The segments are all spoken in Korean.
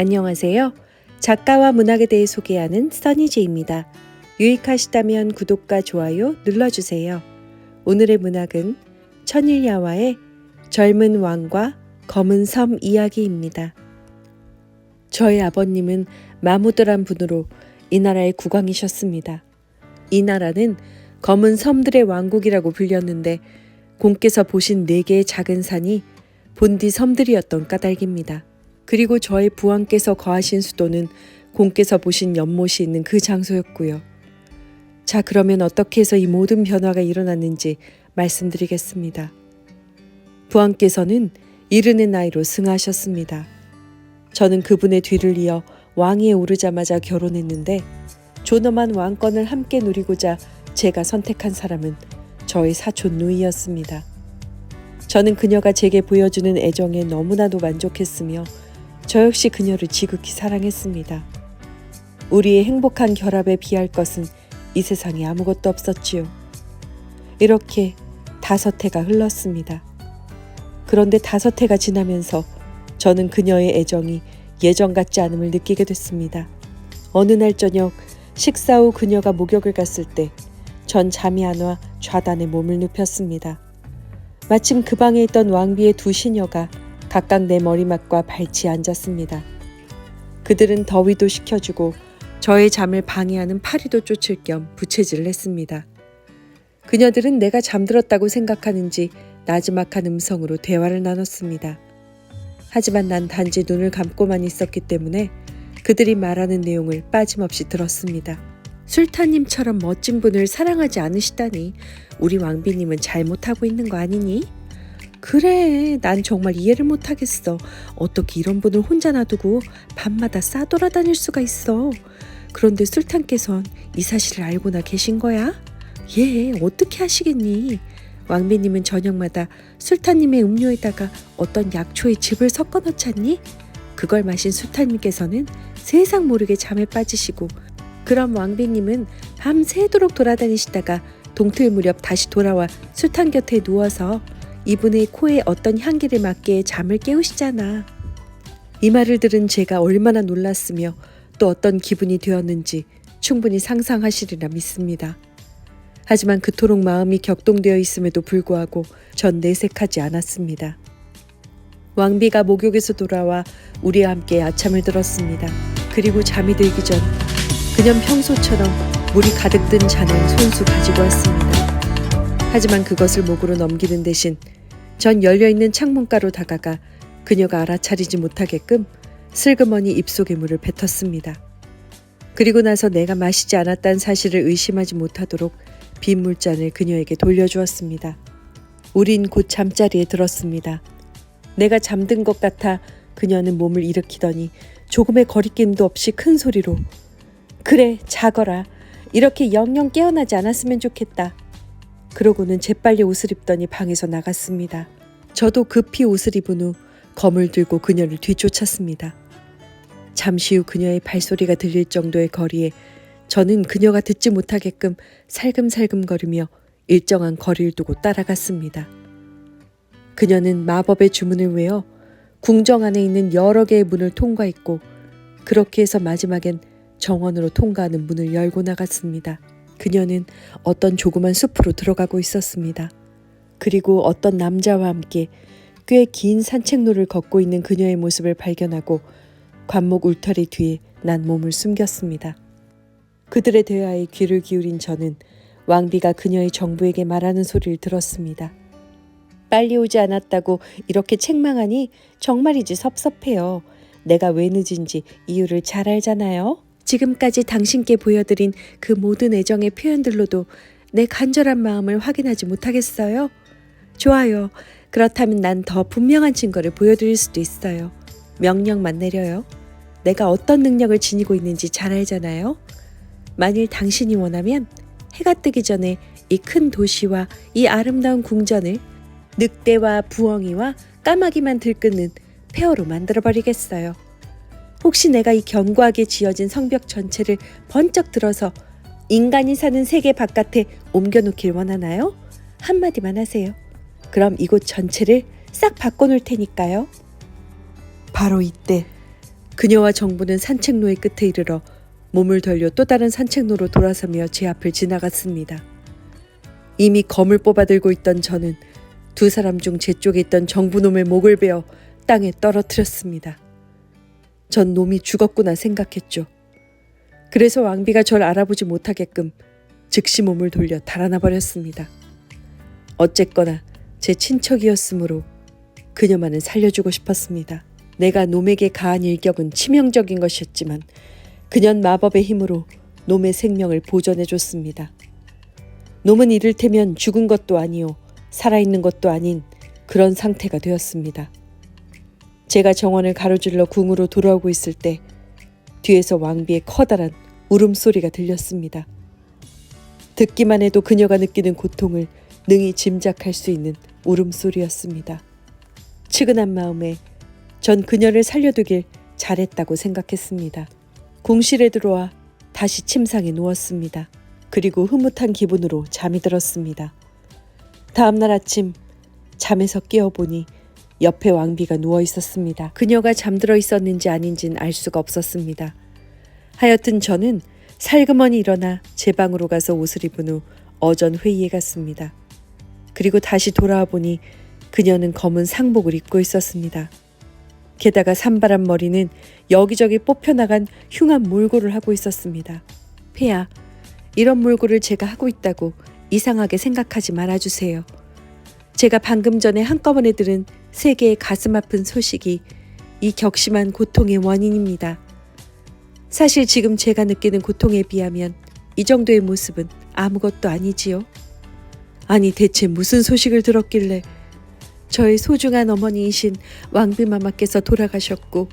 안녕하세요. 작가와 문학에 대해 소개하는 써니제입니다. 유익하시다면 구독과 좋아요 눌러주세요. 오늘의 문학은 천일야와의 젊은 왕과 검은 섬 이야기입니다. 저의 아버님은 마무드란 분으로 이 나라의 국왕이셨습니다. 이 나라는 검은 섬들의 왕국이라고 불렸는데 공께서 보신 4개의 작은 산이 본디 섬들이었던 까닭입니다. 그리고 저의 부왕께서 거하신 수도는 공께서 보신 연못이 있는 그 장소였고요. 자, 그러면 어떻게 해서 이 모든 변화가 일어났는지 말씀드리겠습니다. 부왕께서는 이르는 나이로 승하하셨습니다. 저는 그분의 뒤를 이어 왕위에 오르자마자 결혼했는데 존엄한 왕권을 함께 누리고자 제가 선택한 사람은 저의 사촌 누이였습니다. 저는 그녀가 제게 보여주는 애정에 너무나도 만족했으며 저 역시 그녀를 지극히 사랑했습니다. 우리의 행복한 결합에 비할 것은 이 세상에 아무것도 없었지요. 이렇게 5해가 흘렀습니다. 그런데 5해가 지나면서 저는 그녀의 애정이 예전 같지 않음을 느끼게 됐습니다. 어느 날 저녁 식사 후 그녀가 목욕을 갔을 때 전 잠이 안 와 좌단에 몸을 눕혔습니다. 마침 그 방에 있던 왕비의 2 시녀가 각각 내 머리맡과 발치에 앉았습니다. 그들은 더위도 식혀주고 저의 잠을 방해하는 파리도 쫓을 겸 부채질을 했습니다. 그녀들은 내가 잠들었다고 생각하는지 나지막한 음성으로 대화를 나눴습니다. 하지만 난 단지 눈을 감고만 있었기 때문에 그들이 말하는 내용을 빠짐없이 들었습니다. 술타님처럼 멋진 분을 사랑하지 않으시다니 우리 왕비님은 잘못하고 있는 거 아니니? 그래, 난 정말 이해를 못하겠어. 어떻게 이런 분을 혼자 놔두고 밤마다 싸돌아다닐 수가 있어. 그런데 술탄께선 이 사실을 알고나 계신 거야? 예, 어떻게 하시겠니? 왕비님은 저녁마다 술탄님의 음료에다가 어떤 약초의 즙을 섞어 넣잖니? 그걸 마신 술탄님께서는 세상 모르게 잠에 빠지시고 그럼 왕비님은 밤새도록 돌아다니시다가 동틀 무렵 다시 돌아와 술탄 곁에 누워서 이분의 코에 어떤 향기를 맡게 잠을 깨우시잖아. 이 말을 들은 제가 얼마나 놀랐으며 또 어떤 기분이 되었는지 충분히 상상하시리라 믿습니다. 하지만 그토록 마음이 격동되어 있음에도 불구하고 전 내색하지 않았습니다. 왕비가 목욕에서 돌아와 우리와 함께 아참을 들었습니다. 그리고 잠이 들기 전 그냥 평소처럼 물이 가득 든 잔을 손수 가지고 왔습니다. 하지만 그것을 목으로 넘기는 대신 전 열려있는 창문가로 다가가 그녀가 알아차리지 못하게끔 슬그머니 입속에 물을 뱉었습니다. 그리고 나서 내가 마시지 않았다는 사실을 의심하지 못하도록 빈 물잔을 그녀에게 돌려주었습니다. 우린 곧 잠자리에 들었습니다. 내가 잠든 것 같아 그녀는 몸을 일으키더니 조금의 거리낌도 없이 큰 소리로 그래, 자거라. 이렇게 영영 깨어나지 않았으면 좋겠다. 그러고는 재빨리 옷을 입더니 방에서 나갔습니다. 저도 급히 옷을 입은 후 검을 들고 그녀를 뒤쫓았습니다. 잠시 후 그녀의 발소리가 들릴 정도의 거리에 저는 그녀가 듣지 못하게끔 살금살금 걸으며 일정한 거리를 두고 따라갔습니다. 그녀는 마법의 주문을 외워 궁정 안에 있는 여러 개의 문을 통과했고 그렇게 해서 마지막엔 정원으로 통과하는 문을 열고 나갔습니다. 그녀는 어떤 조그만 숲으로 들어가고 있었습니다. 그리고 어떤 남자와 함께 꽤 긴 산책로를 걷고 있는 그녀의 모습을 발견하고 관목 울타리 뒤에 난 몸을 숨겼습니다. 그들의 대화에 귀를 기울인 저는 왕비가 그녀의 정부에게 말하는 소리를 들었습니다. 빨리 오지 않았다고 이렇게 책망하니 정말이지 섭섭해요. 내가 왜 늦은지 이유를 잘 알잖아요. 지금까지 당신께 보여드린 그 모든 애정의 표현들로도 내 간절한 마음을 확인하지 못하겠어요? 좋아요. 그렇다면 난 더 분명한 증거를 보여드릴 수도 있어요. 명령만 내려요. 내가 어떤 능력을 지니고 있는지 잘 알잖아요. 만일 당신이 원하면 해가 뜨기 전에 이 큰 도시와 이 아름다운 궁전을 늑대와 부엉이와 까마귀만 들끓는 폐허로 만들어버리겠어요. 혹시 내가 이 견고하게 지어진 성벽 전체를 번쩍 들어서 인간이 사는 세계 바깥에 옮겨놓길 원하나요? 한마디만 하세요. 그럼 이곳 전체를 싹 바꿔놓을 테니까요. 바로 이때 그녀와 정부는 산책로의 끝에 이르러 몸을 돌려 또 다른 산책로로 돌아서며 제 앞을 지나갔습니다. 이미 검을 뽑아들고 있던 저는 두 사람 중 제 쪽에 있던 정부놈의 목을 베어 땅에 떨어뜨렸습니다. 전 놈이 죽었구나 생각했죠. 그래서 왕비가 절 알아보지 못하게끔 즉시 몸을 돌려 달아나 버렸습니다. 어쨌거나 제 친척이었으므로 그녀만은 살려주고 싶었습니다. 내가 놈에게 가한 일격은 치명적인 것이었지만 그년 마법의 힘으로 놈의 생명을 보존해줬습니다. 놈은 이를테면 죽은 것도 아니요 살아있는 것도 아닌 그런 상태가 되었습니다. 제가 정원을 가로질러 궁으로 돌아오고 있을 때 뒤에서 왕비의 커다란 울음소리가 들렸습니다. 듣기만 해도 그녀가 느끼는 고통을 능히 짐작할 수 있는 울음소리였습니다. 측은한 마음에 전 그녀를 살려두길 잘했다고 생각했습니다. 궁실에 들어와 다시 침상에 누웠습니다. 그리고 흐뭇한 기분으로 잠이 들었습니다. 다음날 아침 잠에서 깨어보니 옆에 왕비가 누워 있었습니다. 그녀가 잠들어 있었는지 아닌지는 알 수가 없었습니다. 하여튼 저는 살그머니 일어나 제 방으로 가서 옷을 입은 후 어전 회의에 갔습니다. 그리고 다시 돌아와 보니 그녀는 검은 상복을 입고 있었습니다. 게다가 산발한 머리는 여기저기 뽑혀나간 흉한 몰골을 하고 있었습니다. 폐하, 이런 몰골을 제가 하고 있다고 이상하게 생각하지 말아주세요. 제가 방금 전에 한꺼번에 들은 세 개의 가슴 아픈 소식이 이 격심한 고통의 원인입니다. 사실 지금 제가 느끼는 고통에 비하면 이 정도의 모습은 아무것도 아니지요. 아니 대체 무슨 소식을 들었길래 저의 소중한 어머니이신 왕비마마께서 돌아가셨고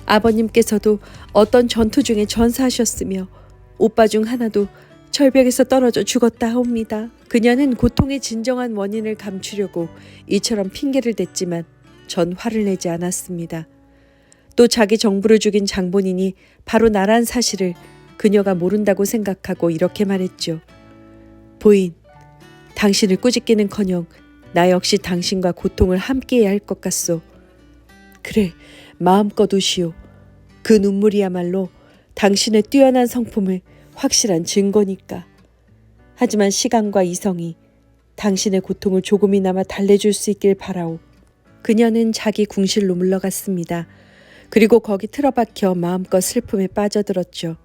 아버님께서도 어떤 전투 중에 전사하셨으며 오빠 중 하나도 절벽에서 떨어져 죽었다 하옵니다. 그녀는 고통의 진정한 원인을 감추려고 이처럼 핑계를 댔지만 전 화를 내지 않았습니다. 또 자기 정부를 죽인 장본인이 바로 나란 사실을 그녀가 모른다고 생각하고 이렇게 말했죠. 부인, 당신을 꾸짖기는커녕 나 역시 당신과 고통을 함께해야 할 것 같소. 그래, 마음껏 우시오. 그 눈물이야말로 당신의 뛰어난 성품을 확실한 증거니까. 하지만 시간과 이성이 당신의 고통을 조금이나마 달래줄 수 있길 바라오. 그녀는 자기 궁실로 물러갔습니다. 그리고 거기 틀어박혀 마음껏 슬픔에 빠져들었죠.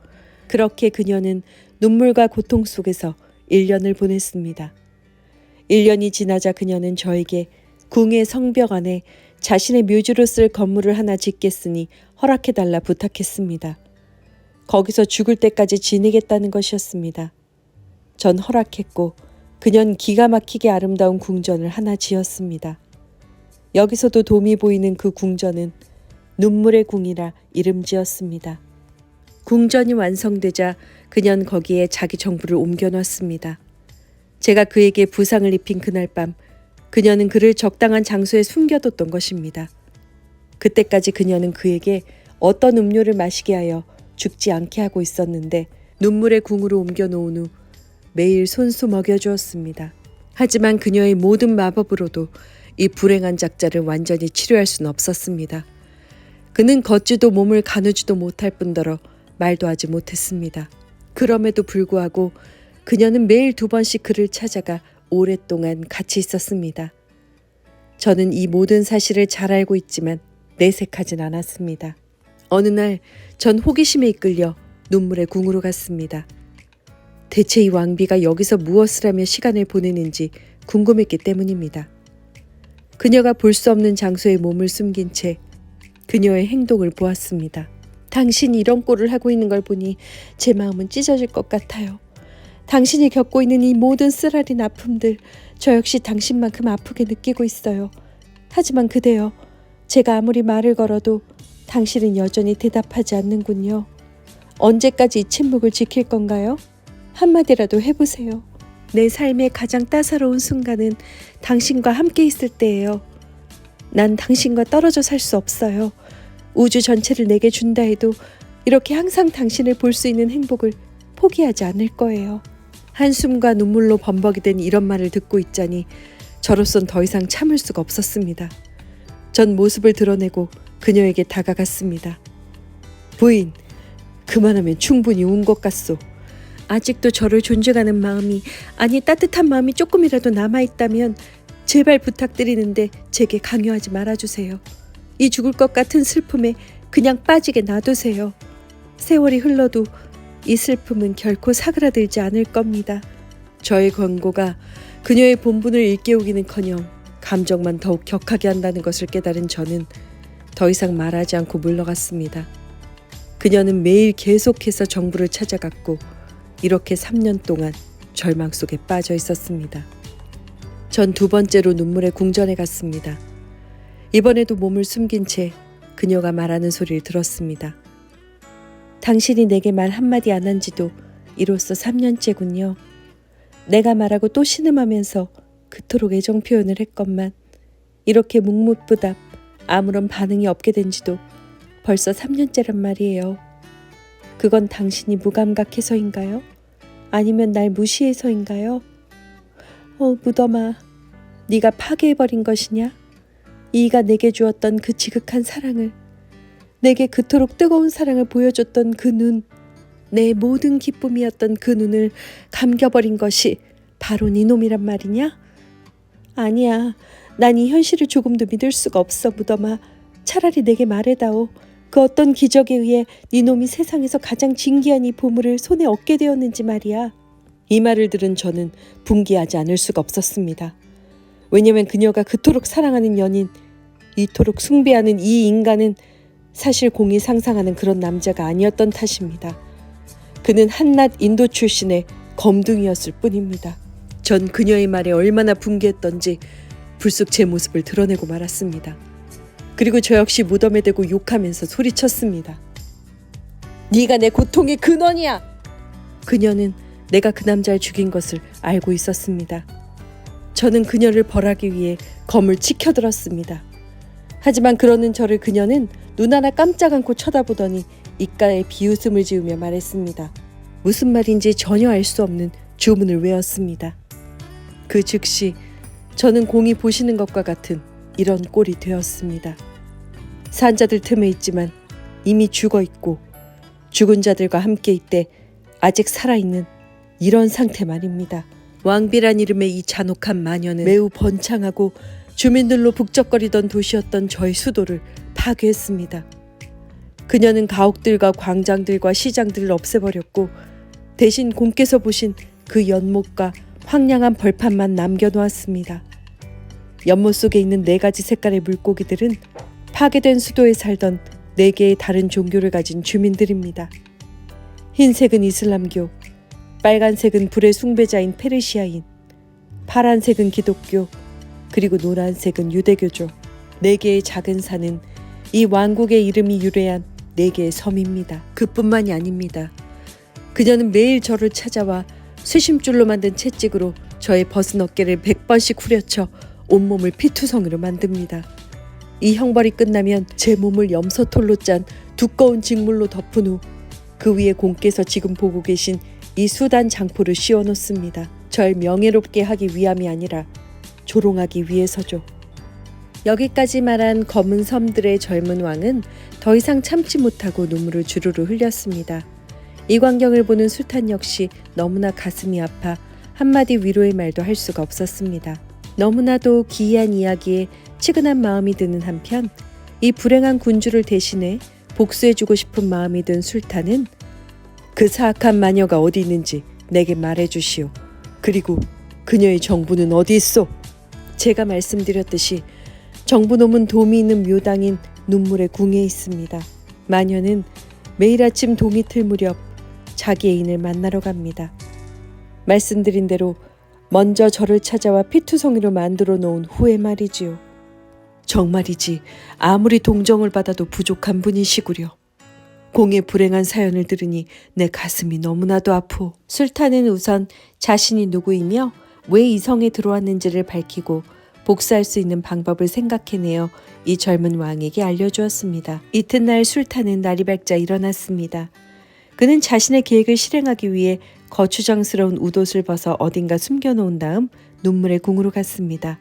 그렇게 그녀는 눈물과 고통 속에서 1년을 보냈습니다. 1년이 지나자 그녀는 저에게 궁의 성벽 안에 자신의 묘지로 쓸 건물을 하나 짓겠으니 허락해달라 부탁했습니다. 거기서 죽을 때까지 지내겠다는 것이었습니다. 전 허락했고 그녀는 기가 막히게 아름다운 궁전을 하나 지었습니다. 여기서도 돔이 보이는 그 궁전은 눈물의 궁이라 이름 지었습니다. 궁전이 완성되자 그녀는 거기에 자기 정부를 옮겨놨습니다. 제가 그에게 부상을 입힌 그날 밤 그녀는 그를 적당한 장소에 숨겨뒀던 것입니다. 그때까지 그녀는 그에게 어떤 음료를 마시게 하여 죽지 않게 하고 있었는데 눈물의 궁으로 옮겨놓은 후 매일 손수 먹여주었습니다. 하지만 그녀의 모든 마법으로도 이 불행한 작자를 완전히 치료할 수는 없었습니다. 그는 걷지도 몸을 가누지도 못할 뿐더러 말도 하지 못했습니다. 그럼에도 불구하고 그녀는 매일 2번씩 그를 찾아가 오랫동안 같이 있었습니다. 저는 이 모든 사실을 잘 알고 있지만 내색하진 않았습니다. 어느 날 전 호기심에 이끌려 눈물의 궁으로 갔습니다. 대체 이 왕비가 여기서 무엇을 하며 시간을 보내는지 궁금했기 때문입니다. 그녀가 볼 수 없는 장소에 몸을 숨긴 채 그녀의 행동을 보았습니다. 당신이 이런 꼴을 하고 있는 걸 보니 제 마음은 찢어질 것 같아요. 당신이 겪고 있는 이 모든 쓰라린 아픔들 저 역시 당신만큼 아프게 느끼고 있어요. 하지만 그대여, 제가 아무리 말을 걸어도 당신은 여전히 대답하지 않는군요. 언제까지 이 침묵을 지킬 건가요? 한마디라도 해보세요. 내 삶의 가장 따사로운 순간은 당신과 함께 있을 때예요. 난 당신과 떨어져 살 수 없어요. 우주 전체를 내게 준다 해도 이렇게 항상 당신을 볼 수 있는 행복을 포기하지 않을 거예요. 한숨과 눈물로 범벅이 된 이런 말을 듣고 있자니 저로선 더 이상 참을 수가 없었습니다. 전 모습을 드러내고 그녀에게 다가갔습니다. 부인, 그만하면 충분히 운 것 같소. 아직도 저를 존중하는 마음이, 아니 따뜻한 마음이 조금이라도 남아있다면 제발 부탁드리는데 제게 강요하지 말아주세요. 이 죽을 것 같은 슬픔에 그냥 빠지게 놔두세요. 세월이 흘러도 이 슬픔은 결코 사그라들지 않을 겁니다. 저의 권고가 그녀의 본분을 일깨우기는커녕 감정만 더욱 격하게 한다는 것을 깨달은 저는 더 이상 말하지 않고 물러갔습니다. 그녀는 매일 계속해서 정부를 찾아갔고 이렇게 3년 동안 절망 속에 빠져 있었습니다. 전 두 번째로 눈물의 궁전에 갔습니다. 이번에도 몸을 숨긴 채 그녀가 말하는 소리를 들었습니다. 당신이 내게 말 한마디 안 한 지도 이로써 3년째군요. 내가 말하고 또 신음하면서 그토록 애정 표현을 했건만 이렇게 묵묵부답 아무런 반응이 없게 된 지도 벌써 3년째란 말이에요. 그건 당신이 무감각해서인가요? 아니면 날 무시해서인가요? 무덤아, 네가 파괴해버린 것이냐? 이가 내게 주었던 그 지극한 사랑을, 내게 그토록 뜨거운 사랑을 보여줬던 그 눈, 내 모든 기쁨이었던 그 눈을 감겨버린 것이 바로 네 놈이란 말이냐? 아니야, 난 이 현실을 조금도 믿을 수가 없어, 무덤아. 차라리 내게 말해다오. 그 어떤 기적에 의해 네 놈이 세상에서 가장 진귀한 이 보물을 손에 얻게 되었는지 말이야. 이 말을 들은 저는 분개하지 않을 수가 없었습니다. 왜냐면 그녀가 그토록 사랑하는 연인, 이토록 숭배하는 이 인간은 사실 공이 상상하는 그런 남자가 아니었던 탓입니다. 그는 한낱 인도 출신의 검둥이였을 뿐입니다. 전 그녀의 말에 얼마나 분개했던지 불쑥 제 모습을 드러내고 말았습니다. 그리고 저 역시 무덤에 대고 욕하면서 소리쳤습니다. 네가 내 고통의 근원이야! 그녀는 내가 그 남자를 죽인 것을 알고 있었습니다. 저는 그녀를 벌하기 위해 검을 치켜들었습니다. 하지만 그러는 저를 그녀는 눈 하나 깜짝 않고 쳐다보더니 입가에 비웃음을 지으며 말했습니다. 무슨 말인지 전혀 알 수 없는 주문을 외웠습니다. 그 즉시 저는 공이 보시는 것과 같은 이런 꼴이 되었습니다. 산자들 틈에 있지만 이미 죽어 있고 죽은 자들과 함께 있되 아직 살아있는 이런 상태 말입니다. 왕비란 이름의 이 잔혹한 마녀는 매우 번창하고 주민들로 북적거리던 도시였던 저의 수도를 파괴했습니다. 그녀는 가옥들과 광장들과 시장들을 없애버렸고 대신 공께서 보신 그 연못과 황량한 벌판만 남겨놓았습니다. 연못 속에 있는 4가지 색깔의 물고기들은 파괴된 수도에 살던 4개의 다른 종교를 가진 주민들입니다. 흰색은 이슬람교, 빨간색은 불의 숭배자인 페르시아인, 파란색은 기독교, 그리고 노란색은 유대교죠. 4개의 작은 산은 이 왕국의 이름이 유래한 4개의 섬입니다. 그뿐만이 아닙니다. 그녀는 매일 저를 찾아와 쇠심줄로 만든 채찍으로 저의 벗은 어깨를 100번씩 후려쳐 온몸을 피투성이로 만듭니다. 이 형벌이 끝나면 제 몸을 염소털로 짠 두꺼운 직물로 덮은 후 그 위에 공께서 지금 보고 계신 이 수단 장포를 씌워놓습니다. 절 명예롭게 하기 위함이 아니라 조롱하기 위해서죠. 여기까지 말한 검은 섬들의 젊은 왕은 더 이상 참지 못하고 눈물을 주르르 흘렸습니다. 이 광경을 보는 술탄 역시 너무나 가슴이 아파 한마디 위로의 말도 할 수가 없었습니다. 너무나도 기이한 이야기에 치근한 마음이 드는 한편 이 불행한 군주를 대신해 복수해주고 싶은 마음이 든 술탄은 그 사악한 마녀가 어디 있는지 내게 말해주시오. 그리고 그녀의 정부는 어디 있소? 제가 말씀드렸듯이 정부놈은 도움이 있는 묘당인 눈물의 궁에 있습니다. 마녀는 매일 아침 동이 틀 무렵 자기 애인을 만나러 갑니다. 말씀드린 대로 먼저 저를 찾아와 피투성이로 만들어 놓은 후에 말이지요. 정말이지 아무리 동정을 받아도 부족한 분이시구려. 공의 불행한 사연을 들으니 내 가슴이 너무나도 아프오. 술탄은 우선 자신이 누구이며 왜 이 성에 들어왔는지를 밝히고 복수할 수 있는 방법을 생각해내어 이 젊은 왕에게 알려주었습니다. 이튿날 술탄은 날이 밝자 일어났습니다. 그는 자신의 계획을 실행하기 위해 거추장스러운 웃옷을 벗어 어딘가 숨겨놓은 다음 눈물의 궁으로 갔습니다.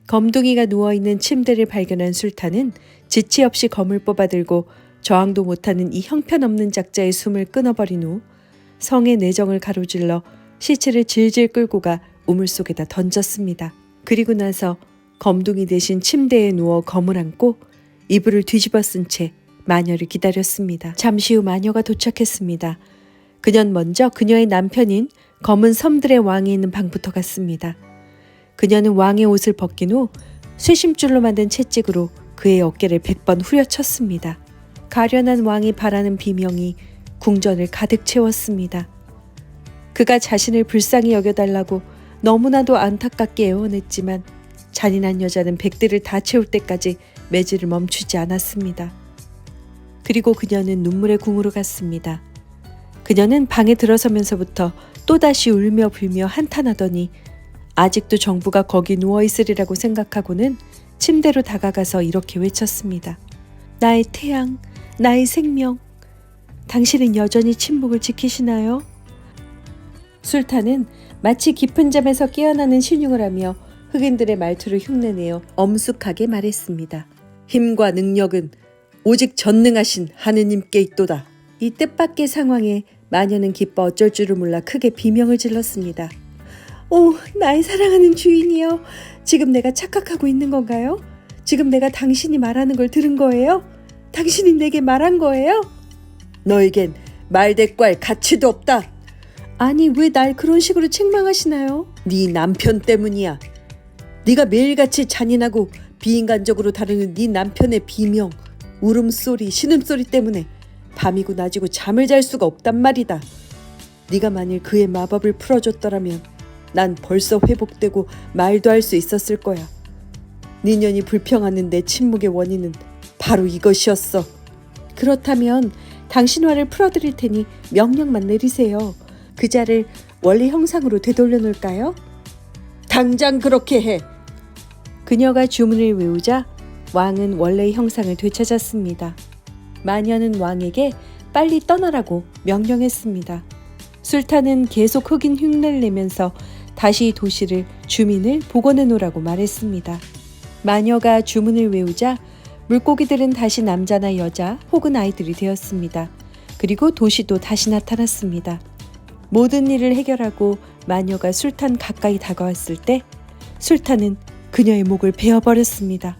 검둥이가 누워있는 침대를 발견한 술탄은 지체 없이 검을 뽑아들고 저항도 못하는 이 형편없는 작자의 숨을 끊어버린 후 성의 내정을 가로질러 시체를 질질 끌고 가 우물 속에다 던졌습니다. 그리고 나서 검둥이 대신 침대에 누워 검을 안고 이불을 뒤집어 쓴 채 마녀를 기다렸습니다. 잠시 후 마녀가 도착했습니다. 그녀는 먼저 그녀의 남편인 검은 섬들의 왕이 있는 방부터 갔습니다. 그녀는 왕의 옷을 벗긴 후 쇠심줄로 만든 채찍으로 그의 어깨를 100번 후려쳤습니다. 가련한 왕이 바라는 비명이 궁전을 가득 채웠습니다. 그가 자신을 불쌍히 여겨달라고 너무나도 안타깝게 애원했지만 잔인한 여자는 백들을 다 채울 때까지 매질을 멈추지 않았습니다. 그리고 그녀는 눈물의 궁으로 갔습니다. 그녀는 방에 들어서면서부터 또다시 울며 불며 한탄하더니 아직도 정부가 거기 누워있으리라고 생각하고는 침대로 다가가서 이렇게 외쳤습니다. 나의 태양, 나의 생명, 당신은 여전히 침묵을 지키시나요? 술탄은 마치 깊은 잠에서 깨어나는 신용을 하며 흑인들의 말투를 흉내내어 엄숙하게 말했습니다. 힘과 능력은 오직 전능하신 하느님께 있도다. 이 뜻밖의 상황에 마녀는 기뻐 어쩔 줄을 몰라 크게 비명을 질렀습니다. 오, 나의 사랑하는 주인이여. 지금 내가 착각하고 있는 건가요? 지금 내가 당신이 말하는 걸 들은 거예요? 당신이 내게 말한 거예요? 너에겐 말대꾸할 가치도 없다. 아니, 왜 날 그런 식으로 책망하시나요? 네 남편 때문이야. 네가 매일같이 잔인하고 비인간적으로 다루는 네 남편의 비명, 울음소리, 신음소리 때문에 밤이고 낮이고 잠을 잘 수가 없단 말이다. 네가 만일 그의 마법을 풀어줬더라면 난 벌써 회복되고 말도 할 수 있었을 거야. 네 년이 불평하는 내 침묵의 원인은 바로 이것이었어. 그렇다면 당신 화를 풀어드릴 테니 명령만 내리세요. 그자를 원래 형상으로 되돌려 놓을까요? 당장 그렇게 해. 그녀가 주문을 외우자 왕은 원래의 형상을 되찾았습니다. 마녀는 왕에게 빨리 떠나라고 명령했습니다. 술탄은 계속 흑인 흉내를 내면서 다시 도시를 주민을 복원해 놓으라고 말했습니다. 마녀가 주문을 외우자 물고기들은 다시 남자나 여자 혹은 아이들이 되었습니다. 그리고 도시도 다시 나타났습니다. 모든 일을 해결하고 마녀가 술탄 가까이 다가왔을 때 술탄은 그녀의 목을 베어버렸습니다.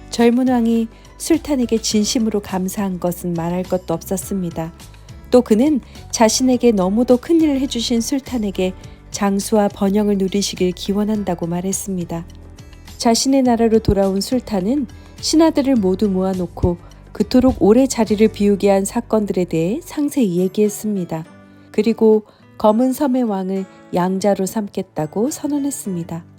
젊은 왕이 술탄에게 진심으로 감사한 것은 말할 것도 없었습니다. 또 그는 자신에게 너무도 큰일을 해주신 술탄에게 장수와 번영을 누리시길 기원한다고 말했습니다. 자신의 나라로 돌아온 술탄은 신하들을 모두 모아놓고 그토록 오래 자리를 비우게 한 사건들에 대해 상세히 얘기했습니다. 그리고 검은 섬의 왕을 양자로 삼겠다고 선언했습니다.